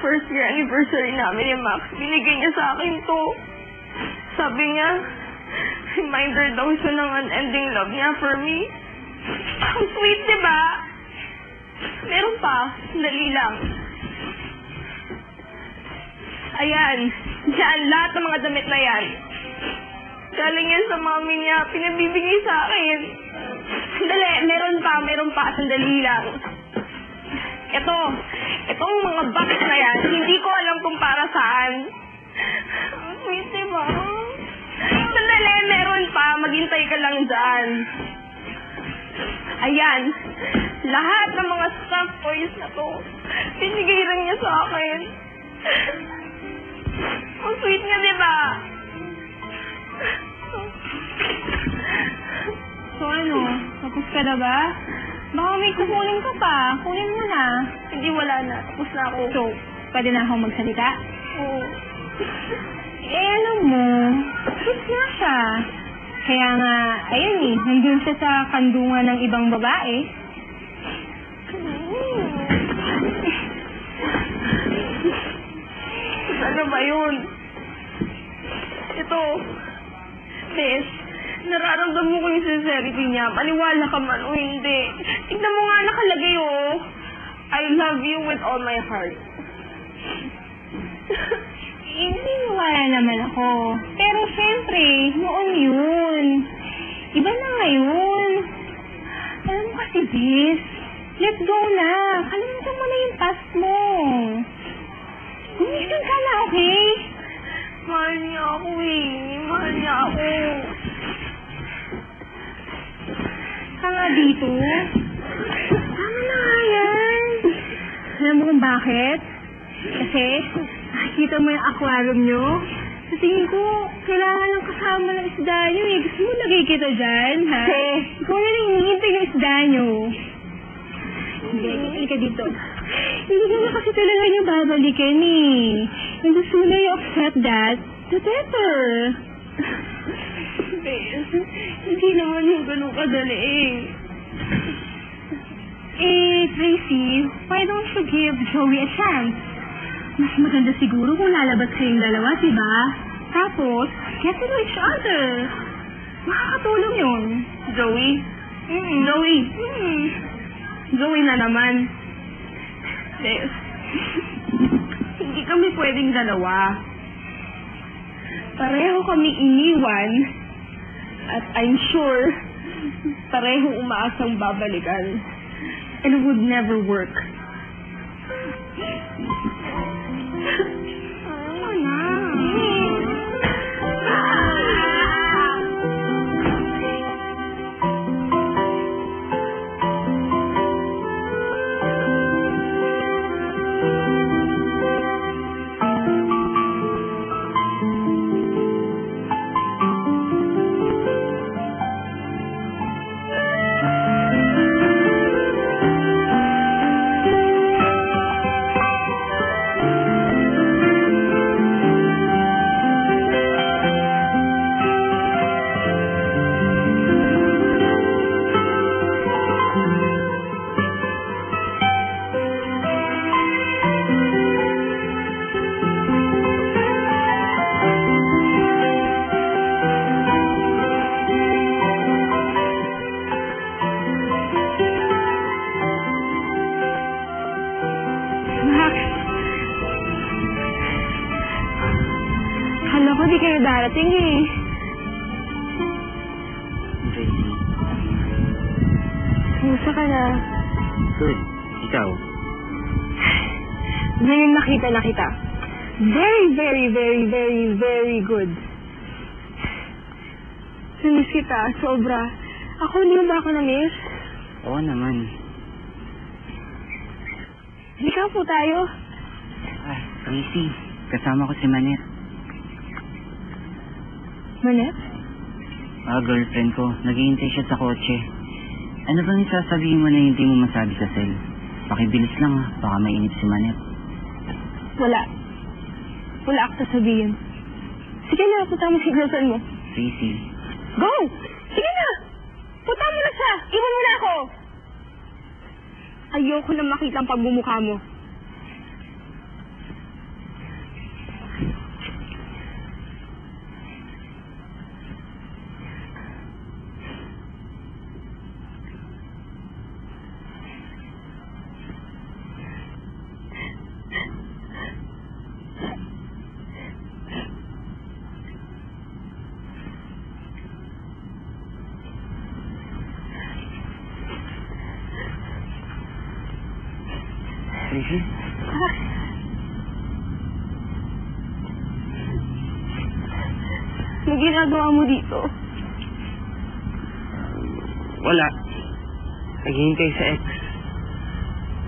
first year anniversary namin ni Max, binigay niya sa akin to. Sabi niya, reminder daw siya ng unending love niya for me. Ang sweet, diba? Meron pa, dali lang. Ayan, yan, lahat ng mga damit na yan. Galing yan sa mami niya, pinabibigay sa akin. Sandali, meron pa, sandali lang. Itong mga box na yan, hindi ko alam kung para saan. Ang sweet, diba? Sandali, meron pa, maghintay ka lang dyan. Ayan, lahat ng mga stuffed toys na to, binigay rin niya sa akin. Ang sweet niya, diba? So ano, tapos ka na ba? Baka may kukunin ka pa. Kunin mo na. Hindi, wala na. Tapos na ako. So, pwede na akong magsalita? Oo. Alam mo, cute nga siya. Kaya nga, ayun nandun siya sa kandungan ng ibang babae. Ano ba yun? Ito. Bes, nararamdaman ko yung sincerity niya. Maniwala ka man o hindi. Tignan mo nga nakalagay, oh. I love you with all my heart. Hindi wala naman ako. Pero syempre, noon yun. Iba na ngayon. Alam mo kasi, Bes, let go na. Kalimutan mo na yung past mo. Gumising ka na, okay? Mahal niya ako eh. Mahal niya ako. Ka nga dito. Tama na nga yan. Alam mo kung bakit? Kasi, nakikita mo yung aquarium nyo? Sa tingin ko, kailangan ng kasama ng isda nyo eh. Gusto mo lagay kita dyan, ha? Kasi, ikaw na lang hinihintay ng isda nyo. Hindi, ka dito. Hindi ka na kasi talaga nyo babalikan eh. And the sooner you accept that, the better. Bes, hindi naman yung ganun kadali eh. Tracy, why don't you give Joey a chance? Mas maganda siguro kung lalabas kayong dalawa, diba? Tapos, get to know each other. Makakatulong yun. Joey? Joey? Joey na naman. Bes, hindi kami pwedeng dalawa. Pareho kami iniwan at I'm sure pareho umaasang babalikan. And it would never work. Ano na? Hala ko di kayo darating eh. Tracy. Kumusta ka na? Good. Ikaw? Ngayon nakita na kita. Very, very, very, very, very good. Namiss kita, sobra. Ako, hindi mo ba ako namiss? Oo naman. Halika po tayo. Tracy. Kasama ko si Manet. Manet? Girlfriend ko. Naghihintay siya sa kotse. Ano bang sasabihin mo na hindi mo masabi sa cell? Pakibilis lang ha. Baka mainip si Manet. Wala. Wala ako sasabihin. Sige na, punta mo si girlfriend mo. Tracy. Go! Sige na! Punta mo na siya! Iwan mo na ako! Ayoko na makita ang pagmumukha mo. Tracy? Anong ginagawa mo dito? Wala. Naghihintay sa ex.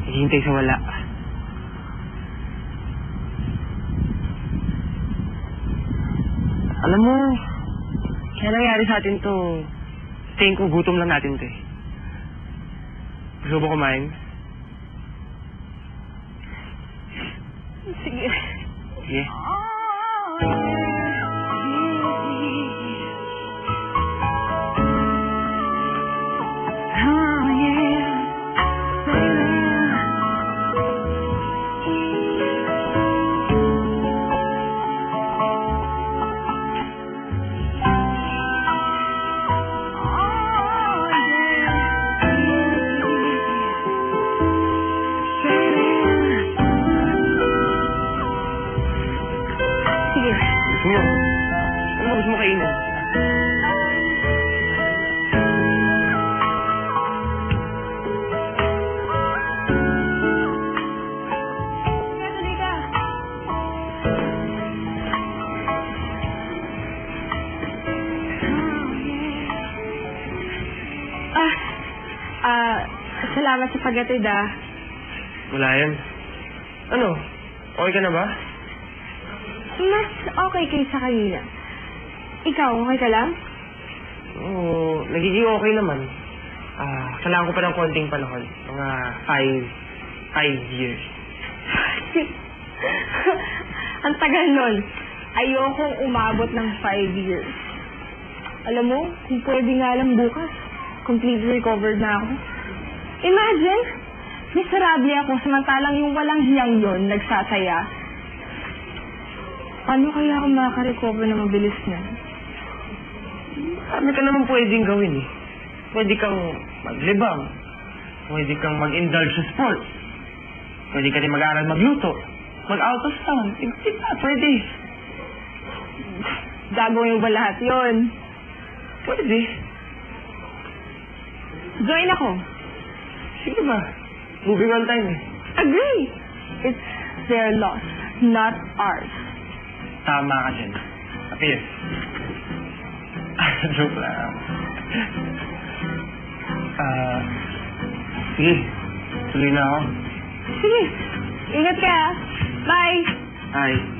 Naghihintay sa wala. Alam mo, kaya nangyari sa atin to, tingin ko gutom lang natin to eh. Gusto mo kumain? Sige. Sige. Gusto mo? Ano gusto mo kainin? Salamat sa pag-atid, ah. Wala yan. Ano? Okay ka na ba? Mas okay kaysa kanina. Ikaw, okay ka lang? Oo, nagiging okay naman. Kailangan ko pa ng konting panahon. Mga 5 years. Ang tagal nun. Ayokong umabot ng 5 years. Alam mo, kung pwede nga lang bukas, completely recovered na ako. Imagine, miserable ako samantalang yung walang hiyang yon nagsasaya. Paano kaya ako makaka-recover na mabilis na? Ano ka naman pwedeng gawin eh? Pwede kang maglibang. Pwede kang mag-indulge sa sports. Pwede ka rin mag-aaral magluto. Mag-out of town. Diba? Pwede. Gagawin ba lahat yon? Pwede. Join ako. Sige ba? Moving on time eh. Agree. It's their loss, not ours. Tama ka dyan. Appear. Joke lang. Sige. Tuloy na ako. Sige. Ingat ka. Bye. Bye.